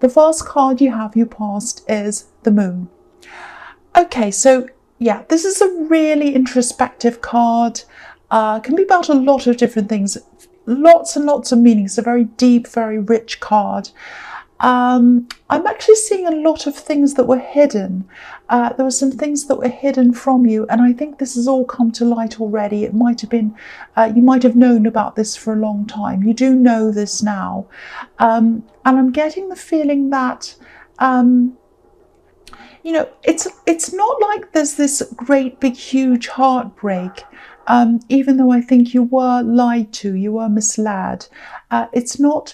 The first card you have, your past, is the Moon. Okay, so yeah, this is a really introspective card. Can be about a lot of different things, lots and lots of meanings. It's a very deep, very rich card. I'm actually seeing a lot of things that were hidden. There were some things that were hidden from you, and I think this has all come to light already. It might have been, you might have known about this for a long time. You do know this now. And I'm getting the feeling that, you know, it's not like there's this great big huge heartbreak, even though I think you were lied to, you were misled. It's not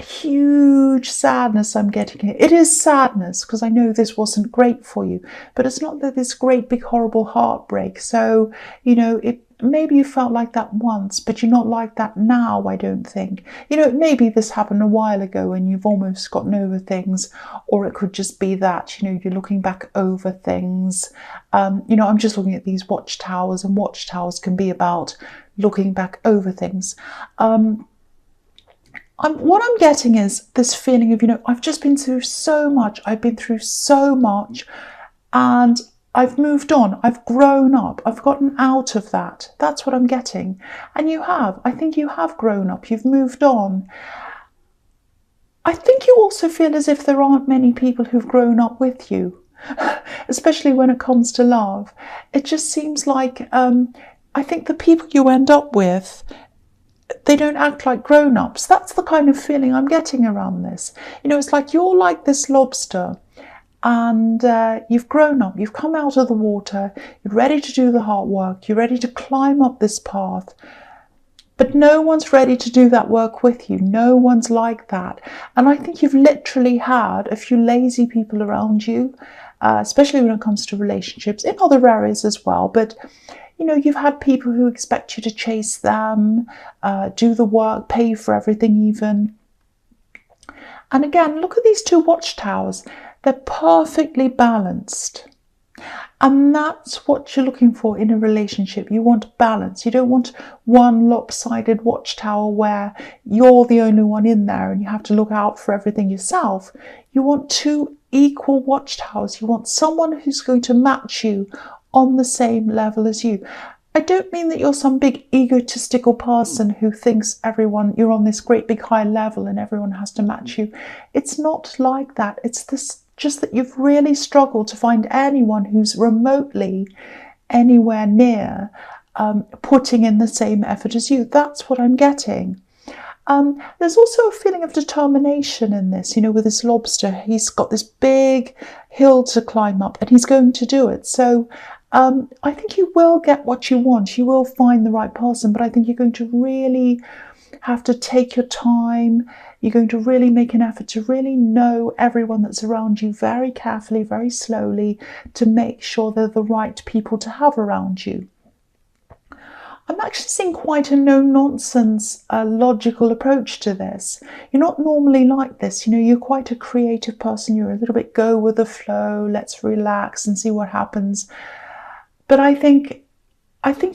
huge sadness I'm getting here. It is sadness because I know this wasn't great for you, but it's not that this great big horrible heartbreak. So, you know, maybe you felt like that once, but you're not like that now, I don't think. You know, maybe this happened a while ago and you've almost gotten over things, or it could just be that, you know, you're looking back over things. You know, I'm just looking at these watchtowers, and watchtowers can be about looking back over things. What I'm getting is this feeling of, you know, I've just been through so much. I've been through so much and I've moved on. I've grown up. I've gotten out of that. That's what I'm getting. And you have. I think you have grown up. You've moved on. I think you also feel as if there aren't many people who've grown up with you, especially when it comes to love. It just seems like, I think the people you end up with, they don't act like grown-ups. That's the kind of feeling I'm getting around this. You know, it's like you're like this lobster and you've grown up, you've come out of the water, you're ready to do the hard work, you're ready to climb up this path, but no one's ready to do that work with you. No one's like that. And I think you've literally had a few lazy people around you, especially when it comes to relationships, in other areas as well, but you know, you've had people who expect you to chase them, do the work, pay for everything even. And again, look at these two watchtowers. They're perfectly balanced. And that's what you're looking for in a relationship. You want balance. You don't want one lopsided watchtower where you're the only one in there and you have to look out for everything yourself. You want two equal watchtowers. You want someone who's going to match you on the same level as you. I don't mean that you're some big egotistical person who thinks you're on this great big high level and everyone has to match you. It's not like that. It's just that you've really struggled to find anyone who's remotely anywhere near putting in the same effort as you. That's what I'm getting. There's also a feeling of determination in this, you know, with this lobster. He's got this big hill to climb up and he's going to do it. So I think you will get what you want. You will find the right person, but I think you're going to really have to take your time. You're going to really make an effort to really know everyone that's around you very carefully, very slowly, to make sure they're the right people to have around you. I'm actually seeing quite a no-nonsense, logical approach to this. You're not normally like this. You know, you're quite a creative person. You're a little bit go with the flow. Let's relax and see what happens. But I think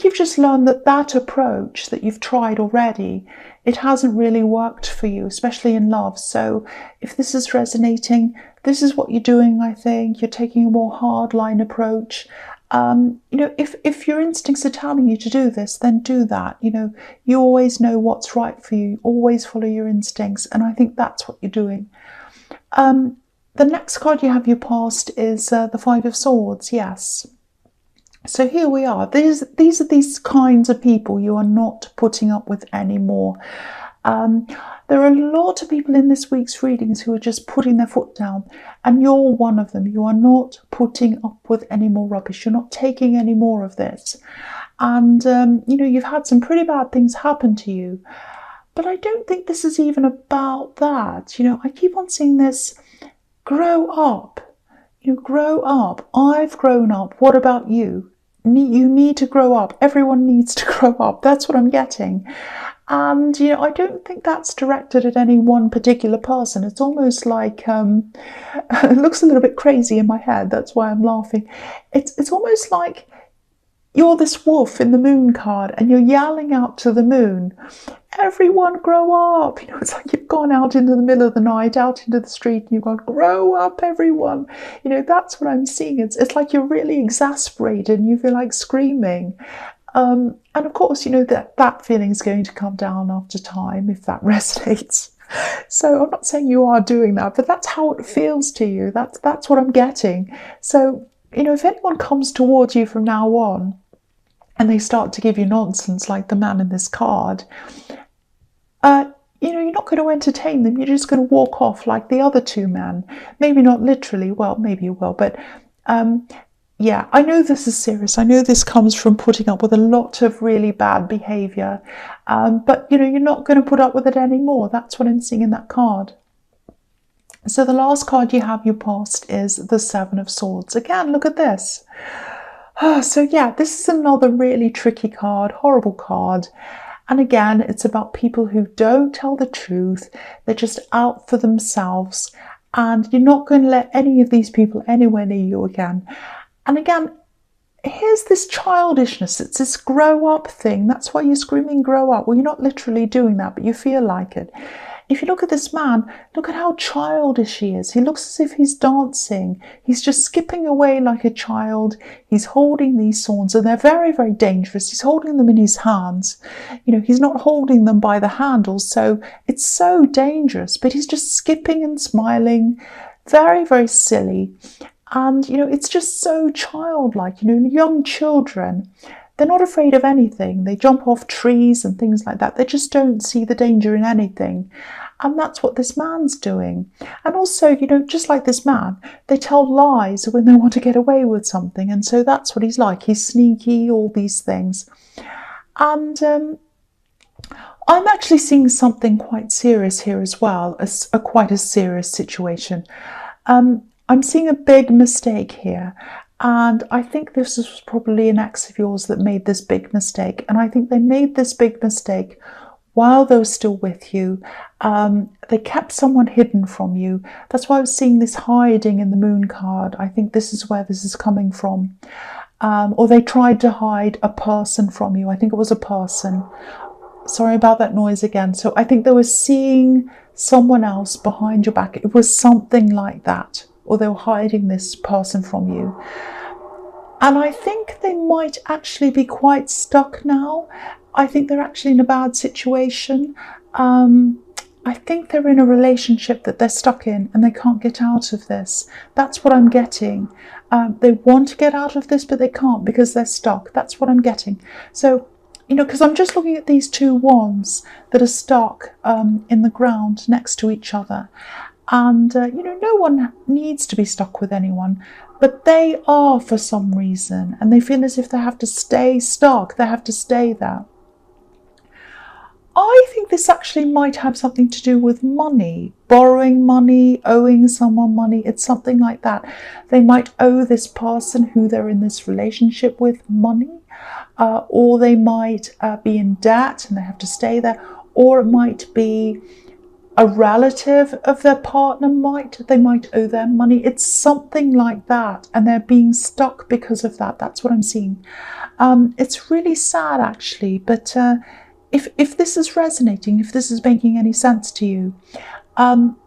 you've just learned that approach that you've tried already, it hasn't really worked for you, especially in love. So if this is resonating, this is what you're doing, I think. You're taking a more hardline approach. You know, if your instincts are telling you to do this, then do that. You know, you always know what's right for you. Always follow your instincts. And I think that's what you're doing. The next card you have, your past, is the Five of Swords. Yes. So here we are. These are these kinds of people you are not putting up with anymore. There are a lot of people in this week's readings who are just putting their foot down, and you're one of them. You are not putting up with any more rubbish. You're not taking any more of this. And, you know, you've had some pretty bad things happen to you. But I don't think this is even about that. You know, I keep on seeing this, grow up. You know, grow up. I've grown up. What about you? You need to grow up. Everyone needs to grow up. That's what I'm getting. And, you know, I don't think that's directed at any one particular person. It's almost like, it looks a little bit crazy in my head. That's why I'm laughing. It's almost like you're this wolf in the moon card and you're yelling out to the moon, everyone grow up. You know, it's like you've gone out into the middle of the night, out into the street, and you've gone, grow up, everyone. You know, that's what I'm seeing. It's like you're really exasperated and you feel like screaming. And of course, you know, that feeling is going to come down after time if that resonates. So I'm not saying you are doing that, but that's how it feels to you. That's what I'm getting. So, you know, if anyone comes towards you from now on and they start to give you nonsense like the man in this card, you know, you're not going to entertain them. You're just going to walk off like the other two men. Maybe not literally. Well, maybe you will. But yeah, I know this is serious. I know this comes from putting up with a lot of really bad behaviour. But, you know, you're not going to put up with it anymore. That's what I'm seeing in that card. So the last card you have your past is the Seven of Swords. Again, look at this. So yeah, this is another really tricky card, horrible card. And again, it's about people who don't tell the truth. They're just out for themselves. And you're not going to let any of these people anywhere near you again. And again, here's this childishness. It's this grow up thing. That's why you're screaming grow up. Well, you're not literally doing that, but you feel like it. If you look at this man, look at how childish he is. He looks as if he's dancing. He's just skipping away like a child. He's holding these swords, and they're very, very dangerous. He's holding them in his hands. You know, he's not holding them by the handles, so it's so dangerous. But he's just skipping and smiling. Very, very silly. And, you know, it's just so childlike. You know, young children, they're not afraid of anything. They jump off trees and things like that. They just don't see the danger in anything. And that's what this man's doing. And also, you know, just like this man, they tell lies when they want to get away with something. And so that's what he's like. He's sneaky, all these things. And I'm actually seeing something quite serious here as well, quite a serious situation. I'm seeing a big mistake here. And I think this was probably an ex of yours that made this big mistake. And I think they made this big mistake while they were still with you. They kept someone hidden from you. That's why I was seeing this hiding in the moon card. I think this is where this is coming from. Or they tried to hide a person from you. I think it was a person. Sorry about that noise again. So I think they were seeing someone else behind your back. It was something like that. Or they were hiding this person from you. And I think they might actually be quite stuck now. I think they're actually in a bad situation. I think they're in a relationship that they're stuck in and they can't get out of this. That's what I'm getting. They want to get out of this, but they can't because they're stuck. That's what I'm getting. So, you know, because I'm just looking at these two wands that are stuck in the ground next to each other. And, you know, no one needs to be stuck with anyone, but they are for some reason, and they feel as if they have to stay stuck. They have to stay there. I think this actually might have something to do with money, borrowing money, owing someone money. It's something like that. They might owe this person who they're in this relationship with money, or they might be in debt and they have to stay there, or it might be a relative of their partner they might owe them money. It's something like that, and they're being stuck because of that. That's what I'm seeing. It's really sad actually, but if this is resonating, if this is making any sense to you,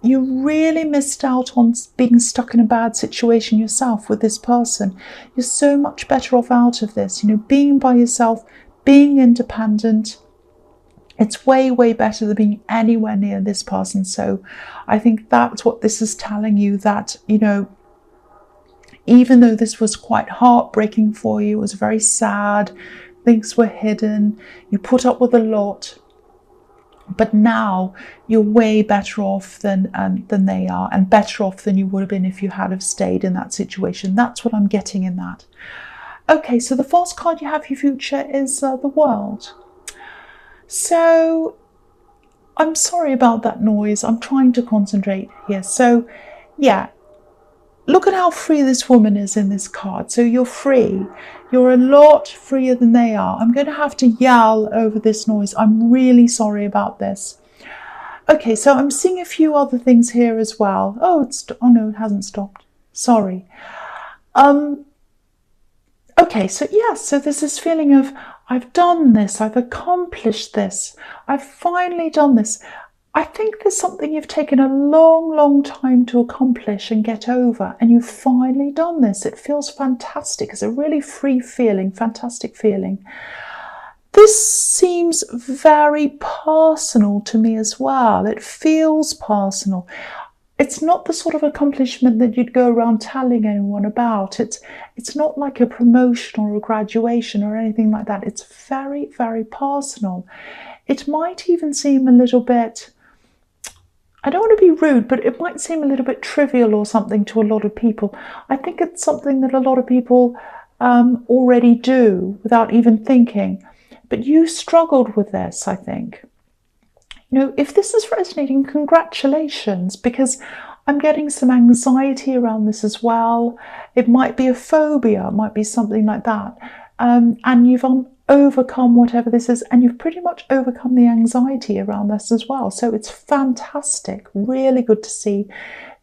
you really missed out on being stuck in a bad situation yourself with this person. You're so much better off out of this, you know, being by yourself, being independent. It's way, way better than being anywhere near this person. So I think that's what this is telling you, that, you know, even though this was quite heartbreaking for you, it was very sad, things were hidden, you put up with a lot, but now you're way better off than they are, and better off than you would have been if you had have stayed in that situation. That's what I'm getting in that. Okay, so the first card you have for your future is the World. So I'm sorry about that noise. I'm trying to concentrate here. So yeah, look at how free this woman is in this card. So you're free. You're a lot freer than they are. I'm going to have to yell over this noise. I'm really sorry about this. Okay, so I'm seeing a few other things here as well. Oh no, it hasn't stopped. Sorry. Okay, so yes, so there's this feeling of I've done this, I've accomplished this, I've finally done this. I think there's something you've taken a long, long time to accomplish and get over, and you've finally done this. It feels fantastic. It's a really free feeling, fantastic feeling. This seems very personal to me as well. It feels personal. It's not the sort of accomplishment that you'd go around telling anyone about. It's not like a promotion or a graduation or anything like that. It's very, very personal. It might even seem a little bit, I don't want to be rude, but it might seem a little bit trivial or something to a lot of people. I think it's something that a lot of people already do without even thinking. But you struggled with this, I think. You know, if this is resonating, congratulations, because I'm getting some anxiety around this as well. It might be a phobia, it might be something like that. And you've overcome whatever this is, and you've pretty much overcome the anxiety around this as well. So it's fantastic, really good to see.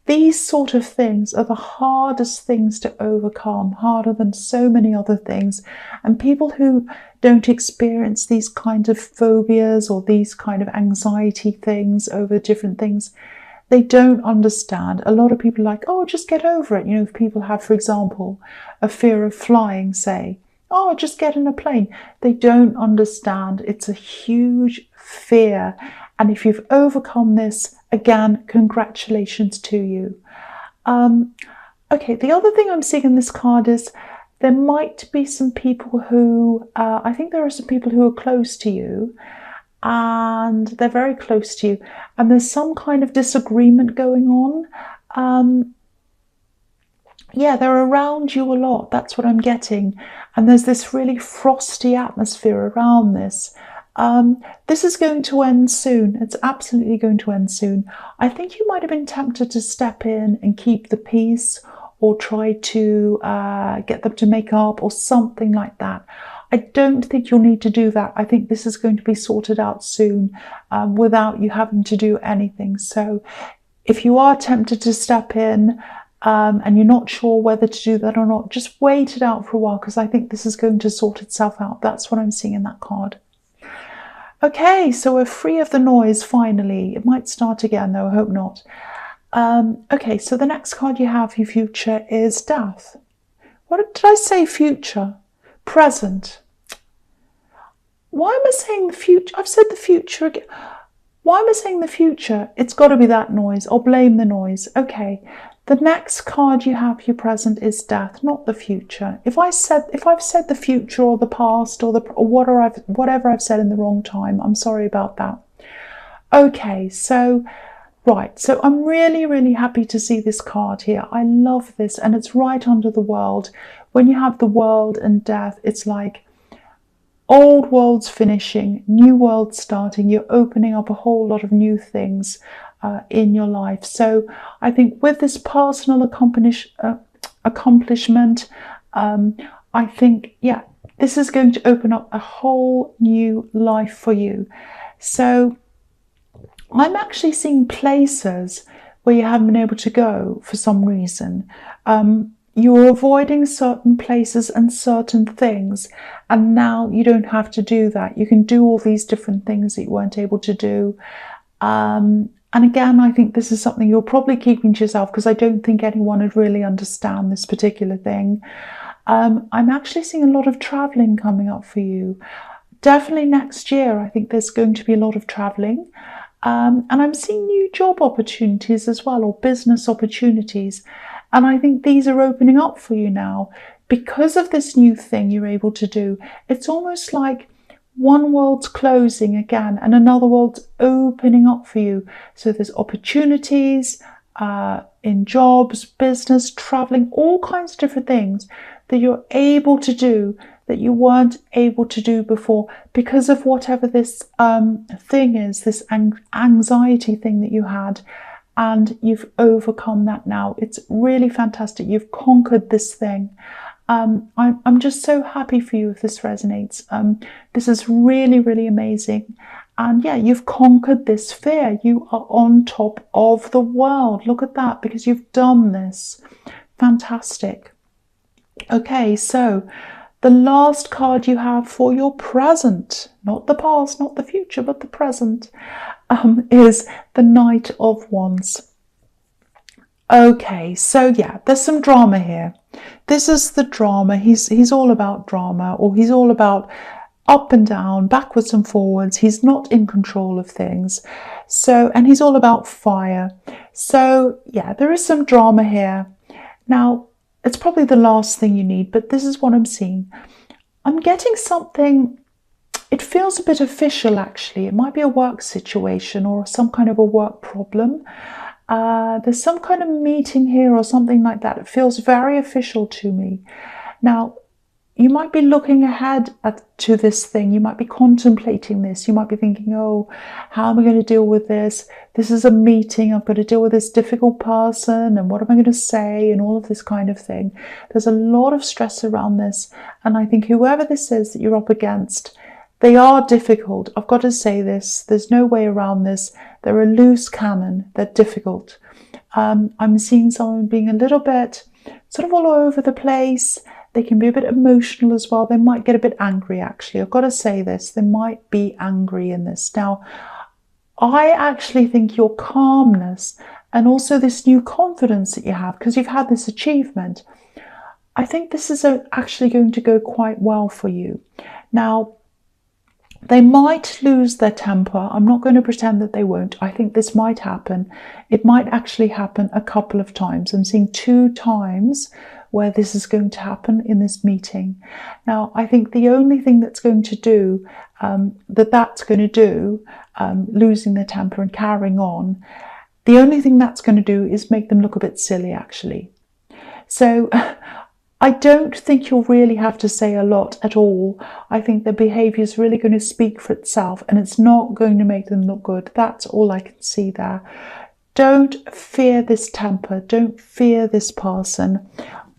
These sort of things are the hardest things to overcome, harder than so many other things. And people who don't experience these kind of phobias or these kind of anxiety things over different things, they don't understand. A lot of people are like, oh, just get over it. You know, if people have, for example, a fear of flying, say, oh, just get in a plane. They don't understand. It's a huge fear. And if you've overcome this, again, congratulations to you. Okay, the other thing I'm seeing in this card is there might be some people who, I think there are some people who are close to you, and they're very close to you, and there's some kind of disagreement going on. Yeah, they're around you a lot. That's what I'm getting. And there's this really frosty atmosphere around this. This is going to end soon. It's absolutely going to end soon. I think you might have been tempted to step in and keep the peace, or try to get them to make up or something like that. I don't think you'll need to do that. I think this is going to be sorted out soon without you having to do anything. So if you are tempted to step in, and you're not sure whether to do that or not, just wait it out for a while, because I think this is going to sort itself out. That's what I'm seeing in that card. Okay, so we're free of the noise finally. It might start again though, I hope not. Okay, so the next card you have, your future, is death. What did I say? Future, present. Why am I saying the future? I've said the future again. Why am I saying the future? It's got to be that noise. I'll blame the noise. Okay. The next card you have, your present, is death, not the future. If I've said the future or the past or whatever I've said in the wrong time, I'm sorry about that. Okay, so right, so I'm really, really happy to see this card here. I love this, and it's right under the world. When you have the world and death, it's like old world's finishing, new world starting. You're opening up a whole lot of new things in your life. So I think with this personal accomplishment, I think, yeah, this is going to open up a whole new life for you. So I'm actually seeing places where you haven't been able to go for some reason. You're avoiding certain places and certain things, and now you don't have to do that. You can do all these different things that you weren't able to do. And again, I think this is something you're probably keeping to yourself, because I don't think anyone would really understand this particular thing. I'm actually seeing a lot of traveling coming up for you. Definitely next year, I think there's going to be a lot of traveling. And I'm seeing new job opportunities as well, or business opportunities. And I think these are opening up for you now because of this new thing you're able to do. It's almost like one world's closing again and another world's opening up for you. So there's opportunities in jobs, business, traveling, all kinds of different things that you're able to do that you weren't able to do before because of whatever this thing is, this anxiety thing that you had, and you've overcome that now. It's really fantastic. You've conquered this thing. I'm just so happy for you if this resonates. This is really, really amazing. And yeah, you've conquered this fear. You are on top of the world. Look at that, because you've done this. Fantastic. Okay, so The last card you have for your present, not the past, not the future, but the present, is the Knight of Wands. Okay, so yeah, there's some drama here. This is the drama. He's all about drama, or he's all about up and down, backwards and forwards. He's not in control of things. So, and he's all about fire. So yeah, there is some drama here. Now, it's probably the last thing you need, but this is what I'm seeing. I'm getting something, it feels a bit official actually. It might be a work situation or some kind of a work problem. There's some kind of meeting here or something like that. It feels very official to me. Now, you might be looking ahead to this thing. You might be contemplating this. You might be thinking, oh, how am I going to deal with this? This is a meeting. I've got to deal with this difficult person. And what am I going to say? And all of this kind of thing. There's a lot of stress around this. And I think whoever this is that you're up against, they are difficult. I've got to say this. There's no way around this. They're a loose cannon. They're difficult. I'm seeing someone being a little bit sort of all over the place. They can be a bit emotional as well. They might get a bit angry, actually. I've got to say this. They might be angry in this. Now, I actually think your calmness and also this new confidence that you have, because you've had this achievement, I think this is actually going to go quite well for you. Now, they might lose their temper. I'm not going to pretend that they won't. I think this might happen. It might actually happen a couple of times. I'm seeing 2 times where this is going to happen in this meeting. Now, I think the only thing that's going to do, losing their temper and carrying on, the only thing that's going to do is make them look a bit silly, actually. So I don't think you'll really have to say a lot at all. I think their behaviour is really going to speak for itself, and it's not going to make them look good. That's all I can see there. Don't fear this temper. Don't fear this person.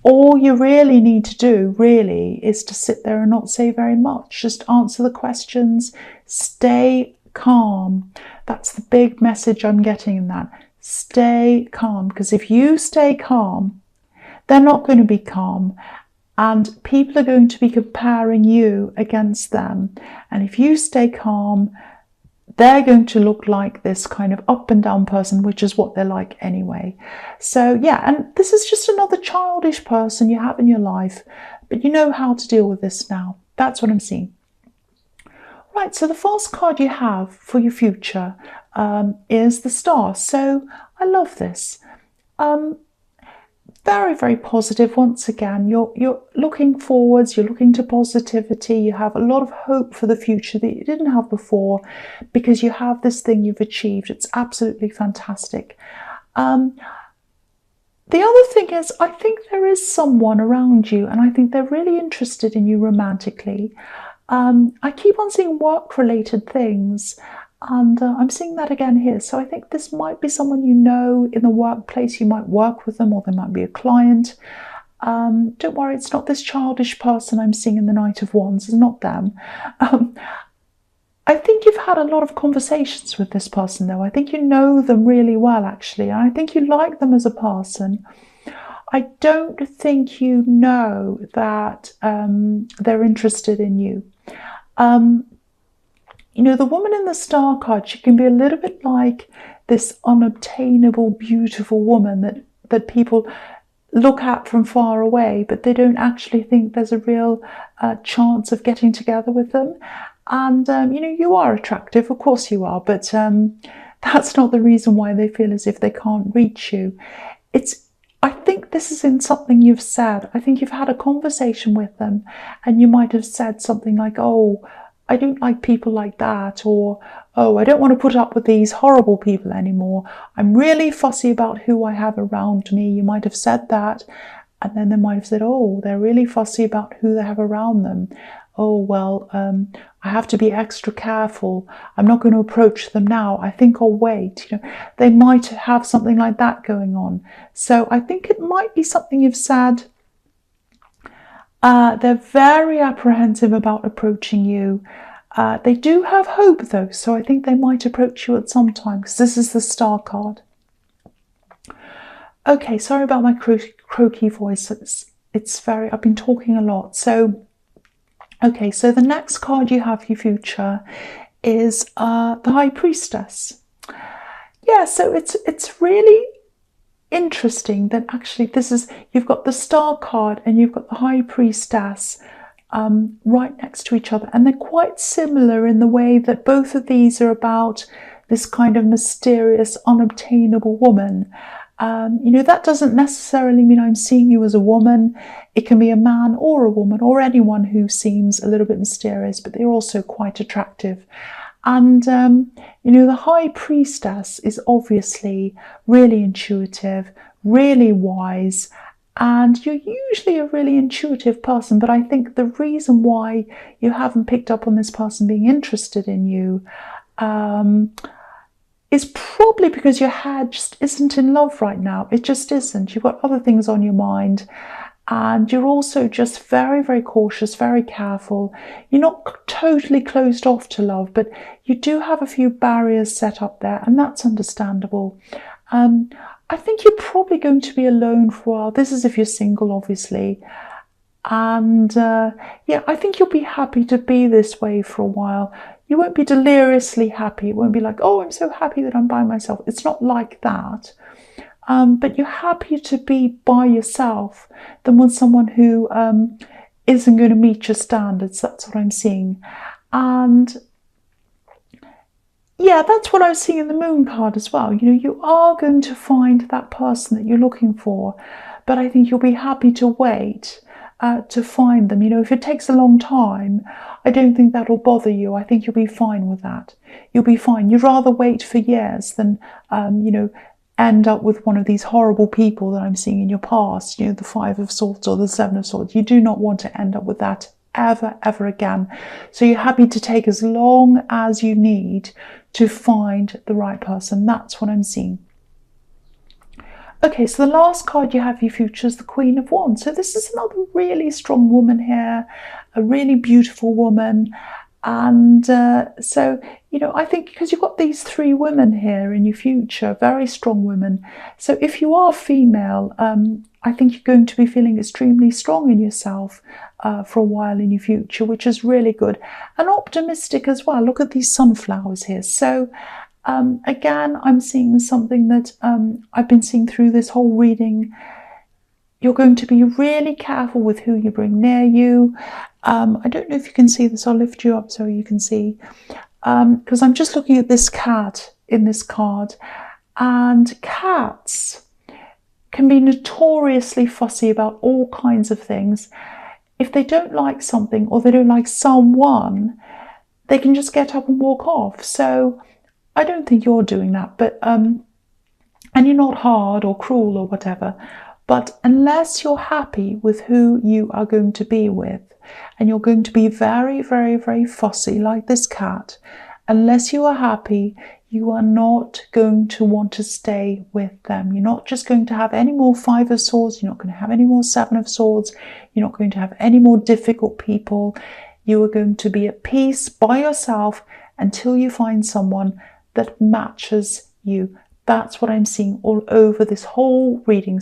All you really need to do, really, is to sit there and not say very much. Just answer the questions. Stay calm. That's the big message I'm getting in that. Stay calm, because if you stay calm, they're not going to be calm, and people are going to be comparing you against them. And if you stay calm, they're going to look like this kind of up and down person, which is what they're like anyway. So yeah, and this is just another childish person you have in your life, but you know how to deal with this now. That's what I'm seeing. Right, so the first card you have for your future is the Star. So I love this. Very, very positive. Once again, you're looking forwards, you're looking to positivity, you have a lot of hope for the future that you didn't have before, because you have this thing you've achieved. It's absolutely fantastic. The other thing is, I think there is someone around you, and I think they're really interested in you romantically. I keep on seeing work-related things, and I'm seeing that again here. So I think this might be someone you know in the workplace. You might work with them, or they might be a client. Don't worry, it's not this childish person I'm seeing in the Knight of Wands. It's not them. I think you've had a lot of conversations with this person, though. I think you know them really well, actually. And I think you like them as a person. I don't think you know that they're interested in you. You know, the woman in the Star card, she can be a little bit like this unobtainable, beautiful woman that people look at from far away, but they don't actually think there's a real chance of getting together with them. And, you know, you are attractive, of course you are, but that's not the reason why they feel as if they can't reach you. I think this is in something you've said. I think you've had a conversation with them, and you might have said something like, oh, I don't like people like that, or, oh, I don't want to put up with these horrible people anymore. I'm really fussy about who I have around me. You might have said that, and then they might have said, oh, they're really fussy about who they have around them. Oh, well, I have to be extra careful. I'm not going to approach them now. I think I'll wait. You know, they might have something like that going on. So I think it might be something you've said. They're very apprehensive about approaching you. They do have hope, though, so I think they might approach you at some time, because this is the Star card. Okay, sorry about my croaky voice. I've been talking a lot. So Okay, so the next card you have for your future is the High Priestess. Yeah, so it's really interesting that actually you've got the Star card and you've got the High Priestess right next to each other, and they're quite similar in the way that both of these are about this kind of mysterious, unobtainable woman. That doesn't necessarily mean I'm seeing you as a woman. It can be a man or a woman or anyone who seems a little bit mysterious, but they're also quite attractive. And, the High Priestess is obviously really intuitive, really wise, and you're usually a really intuitive person. But I think the reason why you haven't picked up on this person being interested in you is probably because your head just isn't in love right now. It just isn't. You've got other things on your mind. And you're also just very, very cautious, very careful. You're not totally closed off to love, but you do have a few barriers set up there, and that's understandable. I think you're probably going to be alone for a while. This is if you're single, obviously. And I think you'll be happy to be this way for a while. You won't be deliriously happy. It won't be like, oh, I'm so happy that I'm by myself. It's not like that. But you're happier to be by yourself than with someone who isn't going to meet your standards. That's what I'm seeing. And yeah, that's what I was seeing in the Moon card as well. You are going to find that person that you're looking for, but I think you'll be happy to wait to find them. If it takes a long time, I don't think that'll bother you. I think you'll be fine with that. You'll be fine. You'd rather wait for years than, end up with one of these horrible people that I'm seeing in your past, the Five of Swords or the Seven of Swords. You do not want to end up with that ever again. So you're happy to take as long as you need to find the right person. That's what I'm seeing. Okay, so the last card you have for your future is the Queen of Wands. So this is another really strong woman here, a really beautiful woman. And I think because you've got these three women here in your future, very strong women. So if you are female, I think you're going to be feeling extremely strong in yourself for a while in your future, which is really good. And optimistic as well. Look at these sunflowers here. So again, I'm seeing something that I've been seeing through this whole reading. You're going to be really careful with who you bring near you. I don't know if you can see this. I'll lift you up so you can see. Because I'm just looking at this cat in this card. And cats can be notoriously fussy about all kinds of things. If they don't like something or they don't like someone, they can just get up and walk off. So I don't think you're doing that. But and you're not hard or cruel or whatever. But unless you're happy with who you are going to be with, and you're going to be very, very, very fussy like this cat, unless you are happy, you are not going to want to stay with them. You're not just going to have any more Five of Swords. You're not going to have any more Seven of Swords. You're not going to have any more difficult people. You are going to be at peace by yourself until you find someone that matches you. That's what I'm seeing all over this whole reading.